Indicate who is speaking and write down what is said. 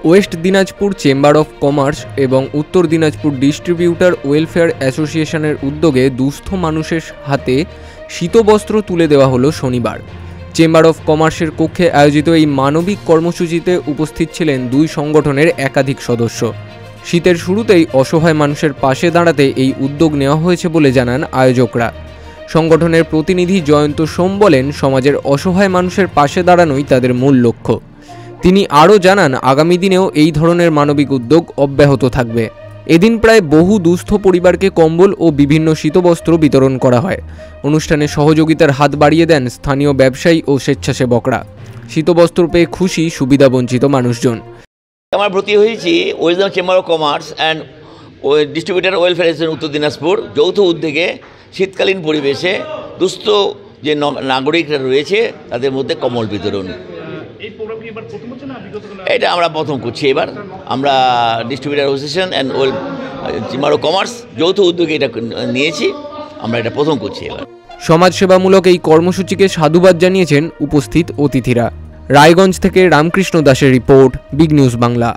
Speaker 1: West Dinajpur chamber of commerce এবং উত্তর Dinajpur distributor welfare অ্যাসোসিয়েশনের উদ্যোগে দুস্থ মানুষের হাতে শীতবস্ত্র তুলে দেওয়া হলো শনিবার। চেম্বার অফ কমার্সের কক্ষে আয়োজিত এই মানবিক কর্মসূচিতে উপস্থিত ছিলেন দুই সংগঠনের একাধিক সদস্য। শীতের শুরুতেই অসহায় মানুষের পাশে দাঁড়াতে এই উদ্যোগ নেওয়া হয়েছে বলে জানান আয়োজকরা। সংগঠনের প্রতিনিধি জয়ন্ত সোম বলেন, সমাজের অসহায় মানুষের পাশে দাঁড়ানোই তাদের মূল লক্ষ্য। তিনি আরও জানান, আগামী দিনেও এই ধরনের মানবিক উদ্যোগ অব্যাহত থাকবে। এদিন প্রায় বহু দুস্থ পরিবারকে কম্বল ও বিভিন্ন শীতবস্ত্র বিতরণ করা হয়। অনুষ্ঠানে সহযোগিতার হাত বাড়িয়ে দেন স্থানীয় ব্যবসায়ী ও স্বেচ্ছাসেবকরা। শীতবস্ত্র পেয়ে খুশি সুবিধাবঞ্চিত মানুষজন।
Speaker 2: আমরা ভর্তি হয়েছি West chamber of commerce and distributor welfare association উত্তর দিনাজপুর যৌথ উদ্যোগে শীতকালীন পরিবেশে দুস্থ যে নাগরিকরা রয়েছে তাদের মধ্যে কম্বল বিতরণ। এটা আমরা প্রথম করছি। এবার আমরা distributor association and chamber of commerce যৌথ উদ্যোগে এটা নিয়েছি, আমরা এটা প্রথম করছি। এবার
Speaker 1: সমাজসেবামূলক এই কর্মসূচিকে সাধুবাদ জানিয়েছেন উপস্থিত অতিথিরা। রায়গঞ্জ থেকে রামকৃষ্ণ দাসের রিপোর্ট, বিগ নিউজ বাংলা।